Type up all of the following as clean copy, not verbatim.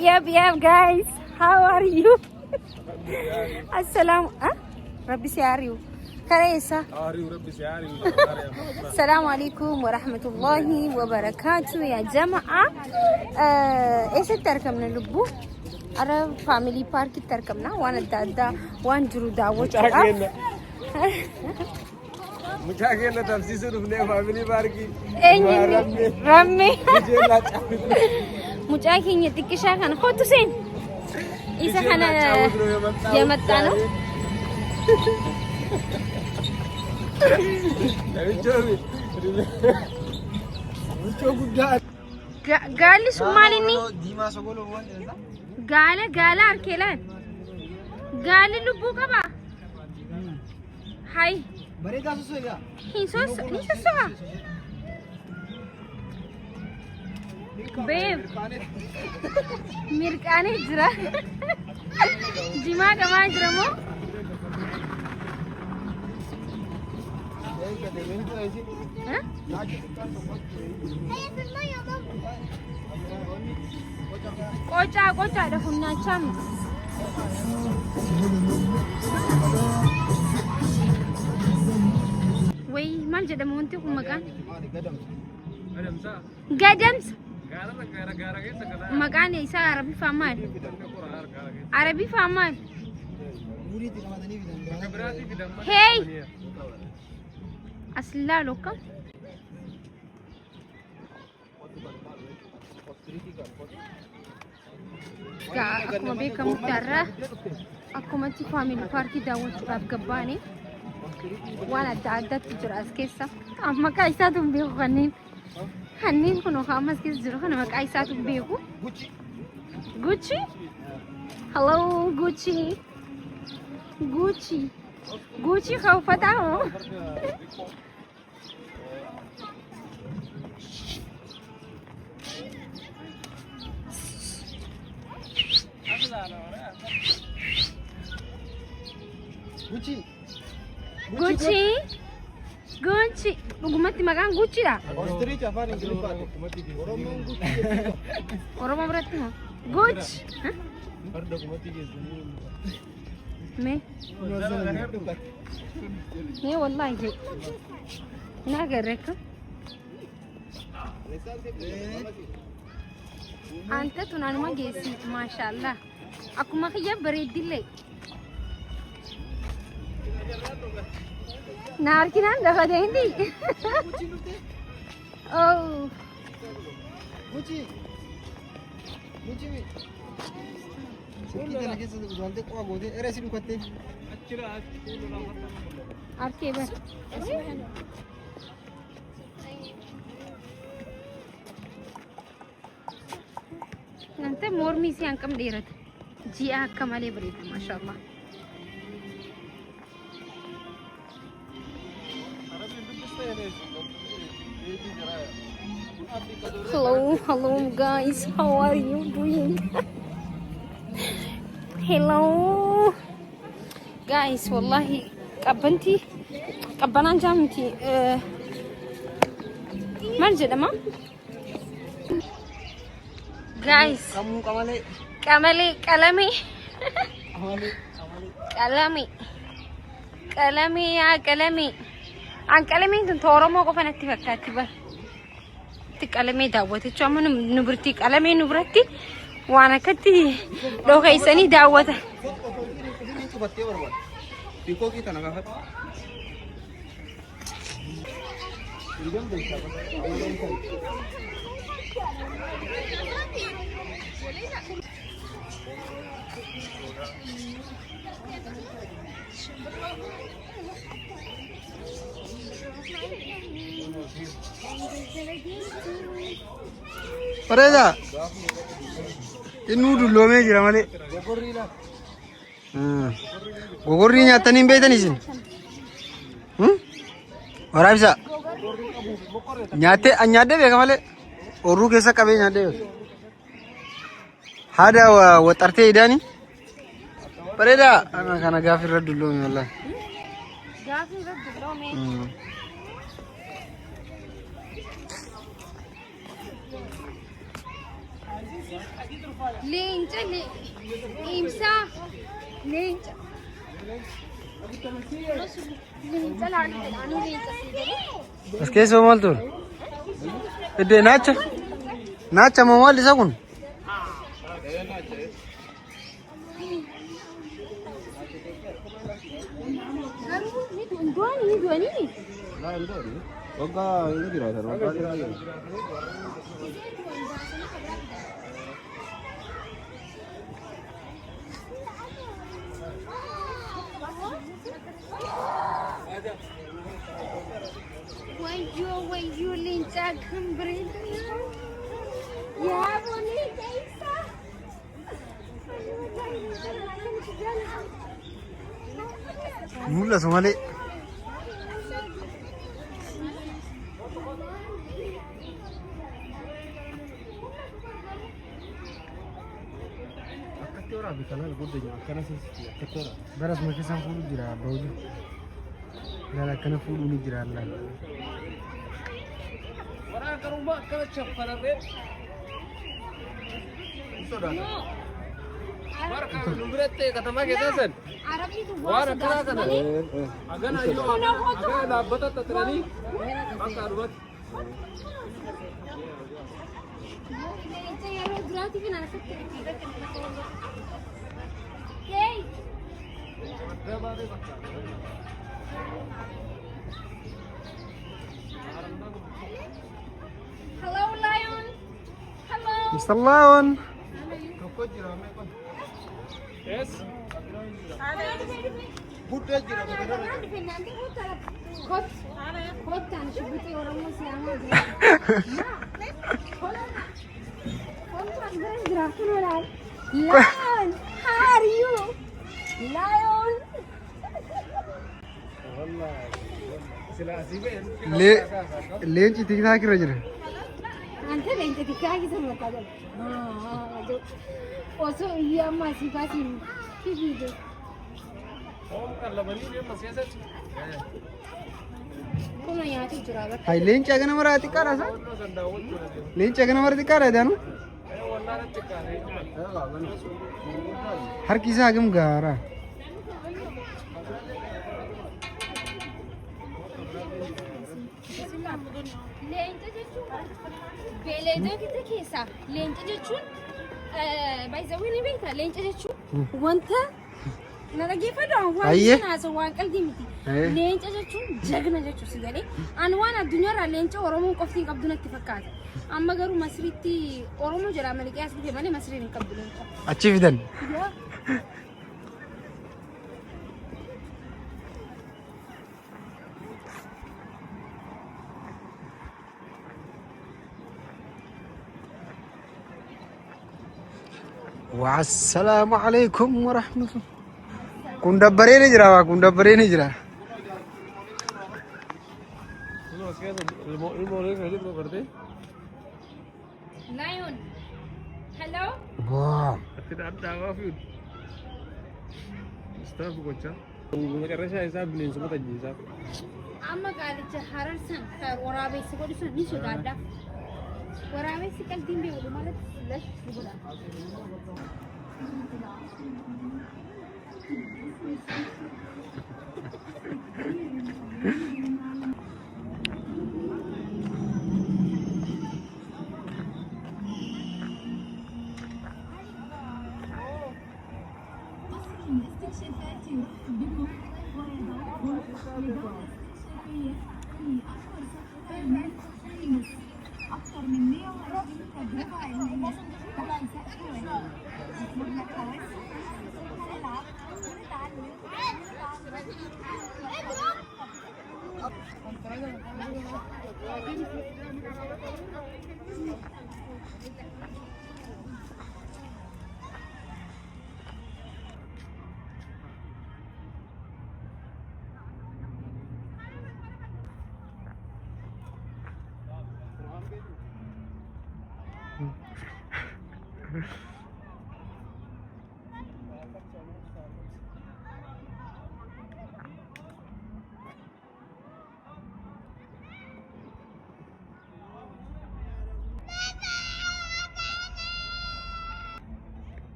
Yep, guys. How are you? السلام ربي سياريو كريسة. السلام عليكم ورحمة الله وبركاته يا جماعة. ايش التركم نلبو؟ أنا فاميلي بارك التركمنا وانا دادا وان جرو داوت مشاكل تفسير ربنا فاميلي باركي رمي مشاكل يتك شاكن خدوا سين إذا كان يمتانو قال لي سماليني قال أركيلان قال لي لبوك با هاي هنسوس بيب ميركاني جرا جما كما جرمو कोचा देखुना चम वही मान जदा मोंते को मकान गडम्स मकान ऐसा अरबी फामाल हे असला लोकम akkuma beekamu tarra akkumatti faamilii paarkii daawwachuudhaaf gabbaane waan adda addaatu jira as keessa maqaa isaatu hin beeku kanneen kun ammas keessa jiru kana maqaa isaatu hin beeku Gucci hello Gucci ka uffataa moo Gucci dhugumatti maqaan Gucci dha Oromoo biratti moo Gucci mee wallahi je hin agarre akka anta tunaanuma geessitu maashaallah akkuma kiyya bareeddillee नारकिनान दफा देंदी ओ मुची kita lagi sedang ganti kok gode era sini kuatnya आरके बस nanti mormi si angkam deret jia kamale berita masyaallah Hello guys, how are you doing? Hello guys, wallahi qabbanan jamti man jedhama guys qalami an qalamiin tun Oromoo qofa natti fakkaatti bar qalamee daawwatachuu amma nuburtii qalamee nuburatti waan akkatti dhokeessanii daawwata Pareda inu dulu me jira male gogorri nyatani beetani isin waraabisa nyaate beeka male orruu keessa qabee nyaate haada waxartee idani pareda kana gaafirra dulloome wallahi Leenca imsaa leenca leenca laaluu leenca As keessa maal ture? Iddoo naacha? Naacha moo maal isa kun? Duani duani. Wagga ini jiraatan wagga jiraatan. Wayyo leenca kan bareeda. Yaa boonii keessa. Mul'atu malee. Akkatti waraabe kanaan guddina akkana seensisi akkatti waraabe. Baras makisaan fuudhu jira ba'uuju. Laala akkana fuudhu ni jira laala. Waraan karummaa akkana chaffanarree. Sodaata. Barka nu biratti katamaa keessaa san. Waan akkanaa kana. Agana yoo agana dhaabbata tattanii bakka dhumatti. Hello lion. Hello. Mr. Lion. Tokko jira meeqa? Yes. Guddaa jira Lion, how are you? Lion. Leenci tiktaak irra jira. Ante leenca tiktaak isa mataa jala. Osoo iyyaa ammaa si kaasin fiigde. Kuna nyaatu jira bakka. Hai leenci agana maraa xiqqaadha isa? Leenci agana maraa xiqqaadha idaanu? Harki isaa hagam gaara? Leenca jechuun beeyladoota keessaa leenca jechuun baay'isawwan ni beektaa leenca jechuun wanta na dhaggeeffadhaan waan naasa waan qalbii miti. Leenca jechuun jagna jechuun si galee ani waan addunyaarraa leenca Oromoon qofti qabdu natti fakkaata. Amma garuu Masriitti Oromoo jedha malee qiyaas bitee malee Masriin hin qabdu leenca. Achi fidan. والسلام عليكم ورحمة الله. كون دبرين جرا كون دبرين جرا. Lion. Hello. Wow. Tidak ada apa-apa. Staff gocha. Mengeresnya isa bineen semua tadi isa. Amma gaalicha hararsan waraabessi godhisan ni sodaadha. Waraabessi qalbiin beeku malatti lash godha.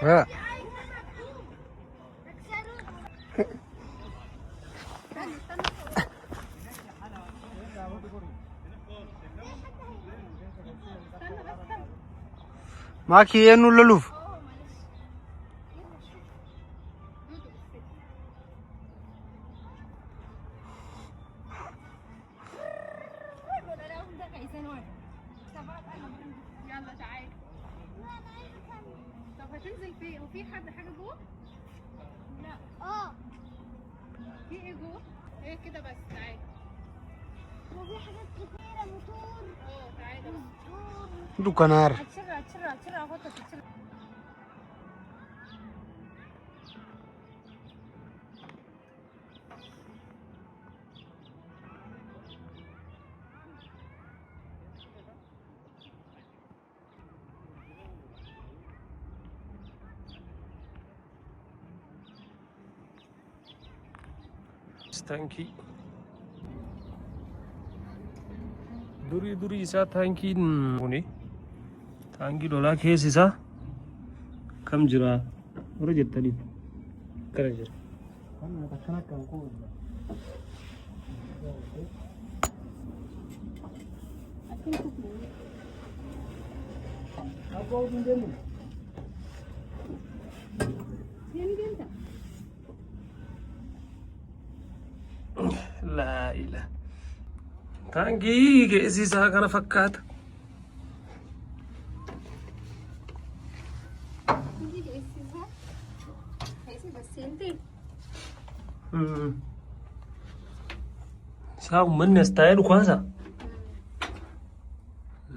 ها معك ينو للوف يلا تعالي. طب هتنزل فين؟ وفي حاجة جوه؟ لا. في ايه جوه؟ ايه كده بس تعالي. وفي حاجات كتيرة موتور. تعالي بس. دوكانار هتشرع غطا تشرع. taankii durii isaa taankiin kuni taankii lolaa keessi isaa kam jira warra jettaniif gara jira. laa ilaa taankii keessi isaa kana fakkaata. isaa uummanni as taa'ee dhukaasa.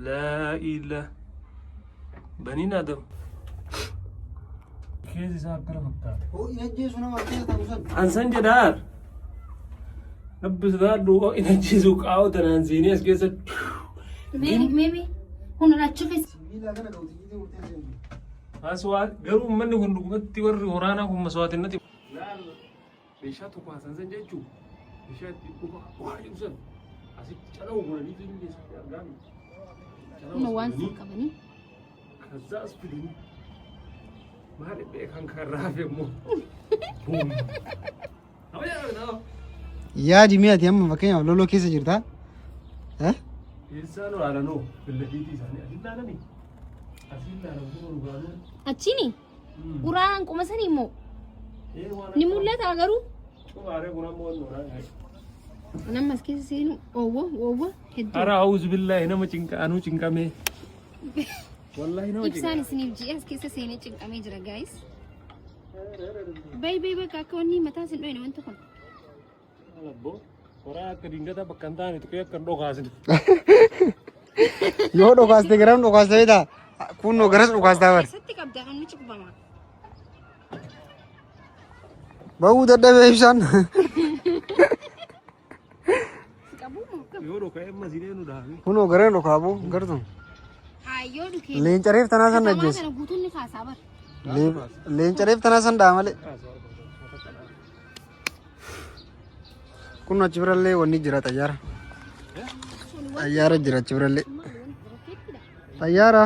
laa ilaa baniin adam keessi isaa akkana fakkaata. Ansan jedhaar nabbisdaadhu in ajjiisu qaa'oo tanaan seenii as keessa. Maybe hundra chufis. Aswaa garuu uummanni kun dhugumatti warri waraanaa kun maswaatinatti. Meeshaa tokko haasansan jechuun meeshaa itti dhufa waa ibsan asitti cala'u godhanii fi keessatti argamu. Kuma waan si qabanii. Kazaas fidanii maali beekan kan raafe immoo. yaadi mi'aati amma fakkeenyaaf loloo keessa jirta. Keessaan waraanoo billadhiitii isaanii asiin laalanii asiin laalamuu dhugaanuu. Achini uraan qoma sanii immoo ni mul'ata garuu. Cumaaree bunaan mo'annu waraanaa. Namni as keessa seenu oowwa hedduu. Hara hawuus billaahi nama cinqaanuu cinqamee. Wallaahi nama cinqamee. Ibsaan isiniif ji'a as keessa seenee cinqamee jira gaayis. Bayi bakka akka wanni mataa isin dhoyne wanta kun. Alabboo horaa akka dingataa bakka hin taane tuqee akka hin dhokaasne. Yoo dhokaaste garam dhokaaste beektaa kunoo garas dhokaastaa bar. Eessatti qabdaan inni cubbama. Bahuu dadhabee ibsaan. Yoo dhoka'e amma sinee nu dhaabe. Kunoo gareen dhokaabuu gartuu. Hayyoo dhukee. Leencareef tanaa san dhaggeessa. Kana guutuun ni kaasaa bar. Leencareef tanaa san dhaa malee. Kun achi birallee wanni jira xayyaara. Xayyaara jira achi birallee. Xayyaara.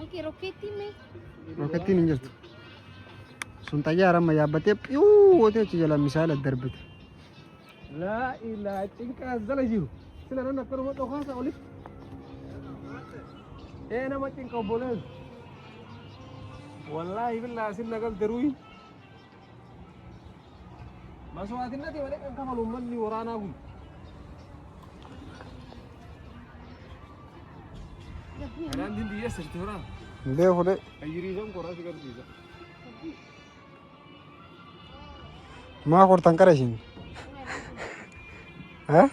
Okay, rokkeettiin mee? Rokkeettiin hin jirtu. Sun xayyaara amma yaabbatee piyuu wootee achi jala misaala darbite. Laa ilaa cinqaa jala jiru. Sila nan akkanuma dhokaasa olitti. Nama cinqa obboleessu. Wallaahi billaa sin nagal daruuyi. Maswaatinati malee kan kafalu uummanni waraanaa kun. Kanaan din biyya sirti horaa. Beeku de. Ayyiriisan koraa si garsiisa. Maa kortan qara ishiin. Ha?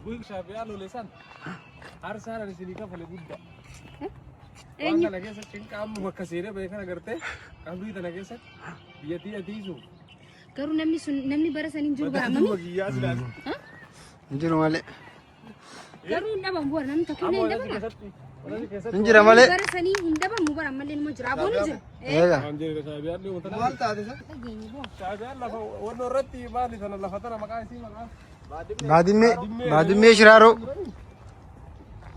Buik Syafi'an lulisan harus ada di sini kan boleh budak. Wanda lagi secing kamu makasih banyak ngerti. Kamu itu lagi set. Dia tisu. Garuu namni bara saniin jiru bara amami. Jiru malee. Garuu dhaban bu'aa namni takka illee hin dabala. Injira malee. Bara sanii hin dhabamu bara ammallee nima jira. Aboon jira. Eega. Waan jedhe shaabiyaan ni wanta Maal taate isa? Dhageenya boo. shaabiyaan lafa wanno irratti maali sana lafa tana maqaa isii maqaa Baadimmee shiraaroo.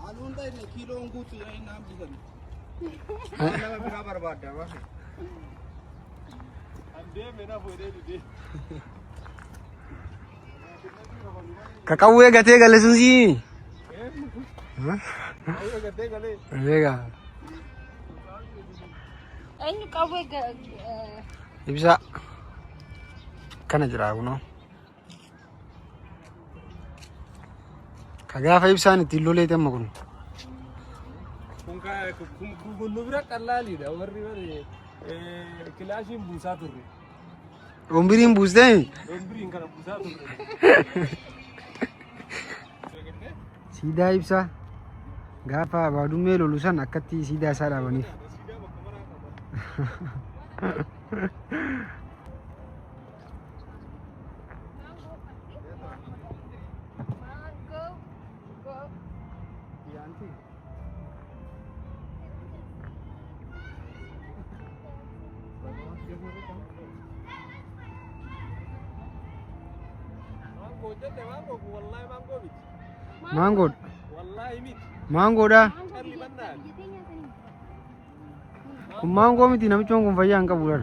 Haaluun ta'e kiiloon guutuu jedhanii naam bisan. Nama biraa barbaadda waan. deeme na fuudhee didee Kakawwee gatee galee sun sii. ayyoo gatee galee Eega. Eenyu qawwee Ibsa. Kana jira kunoo. Ka gaafa ibsaan ittiin loleete amma kun. kun nu bira qallaaliidha warri kilaashiin buusaa turre. Ombiriin buustee. Ombiriin kana buusaa turre. Siidaa ibsaa. Gaafa baadummee lolu san akkatti siidaa isaa dhaabaniif. Mangoodha. Mangoodha. Kun mangoo miti namichoon kun fayyaa hin qabu dha.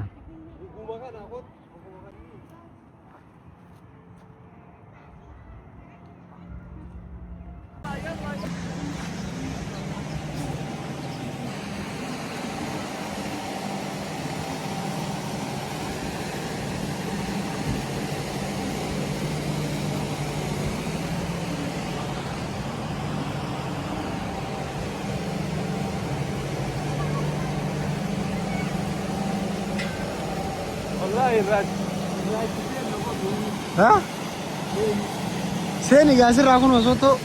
Ha? Seeni gaa asirraa kun osoo ta'u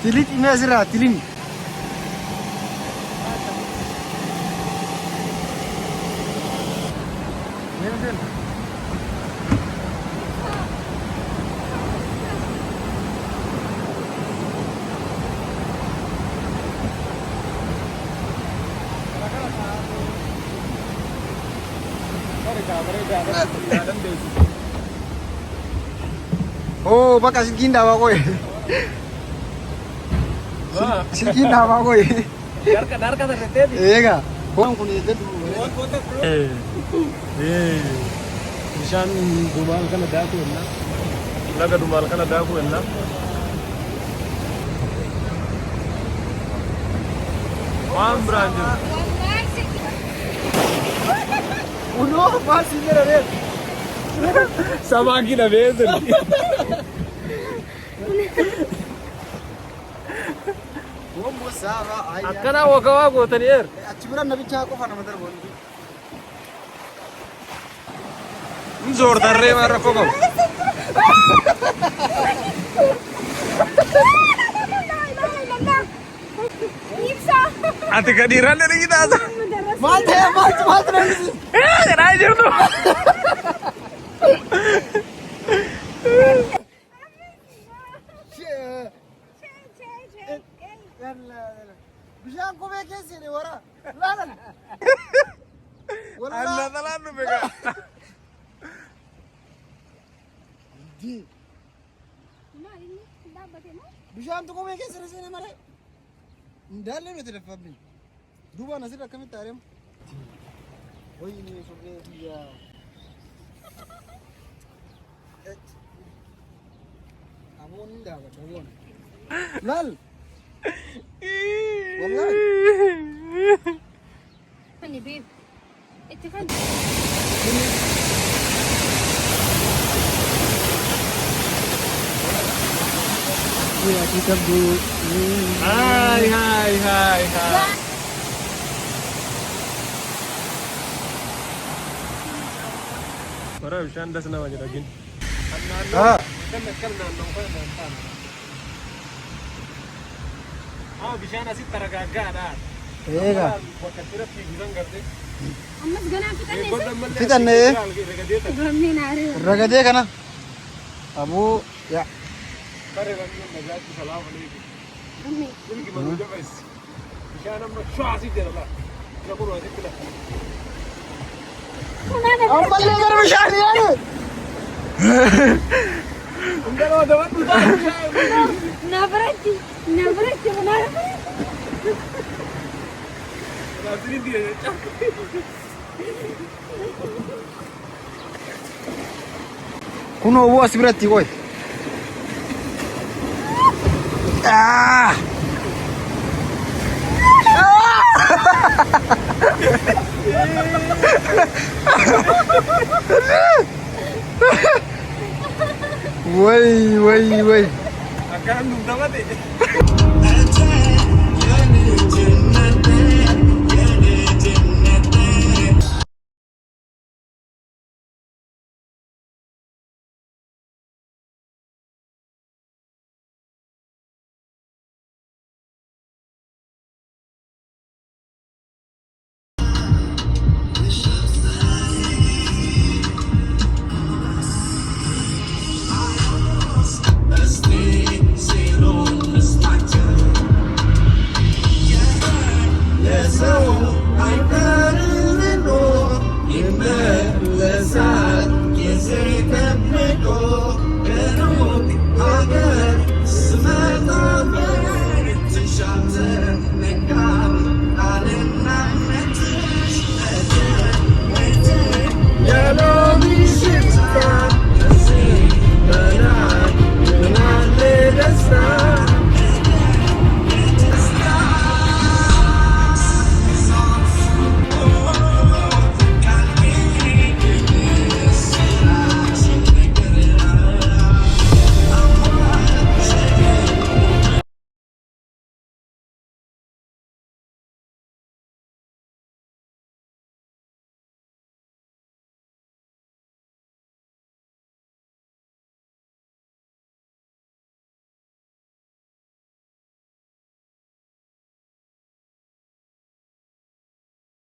tilii cimee asirraa tiliin. Oh, bakka silkiin dhaabaa qoye. Silkiin dhaabaa qoye. Darka sarreeteeti. Eega. Waan kun eeggadhu. Bishaan dumaal kana daaku enna. Laga dumaal kana daaku enna. Waan biraan jiru. Unoo maal siin jira reef. Samaki na beezin. Wambo saaba ayyaa. Akkana wakawaa gootanii eer. Achi bira nabichaa qofa nama darboonni. Nzoor darree waan rakkoo qabu. Ati ka dhiiraan dha gitaasa. Maal ta'e maaltu namisi. Jedhaa jirtu. Bishaan qubee keessi wara. Laalan. Allah talaan nu beekaa. Bishaan tu qubee keessa seenee malee. Ndaalee nuti laffaabni. Duubaan asirra akkamitti adeemu? Wayini surree biyyaa. Aboon hin dhaabata aboon. Laal. Wallahi. Fani beeb. Itti kan. Iya kita bu. Hai. Bara bishaan das nama jira gin. Ah. Kan naannoo kana naantaan. Bishaan asitti taragaaggaadha. Eega. Bakka irratti bisan gartee. Ammas ganaa fixanne. Fixanne. Gamni naaree. Ragadee kana. Abuu ya. Kare ramii najaati salaam alaikum. Gamni. Ilgi manu jabais. Bishaan amma shwaa asii jira laa. Isa kun asitti lafa. Ammallee gara bishaanii yaadu. Hundaroo dabaluu ta'a bishaan. Na biratti bunaa Asii diye jecha. Kunoo bu'aa as biratti qoy. Akkaan nu dabate.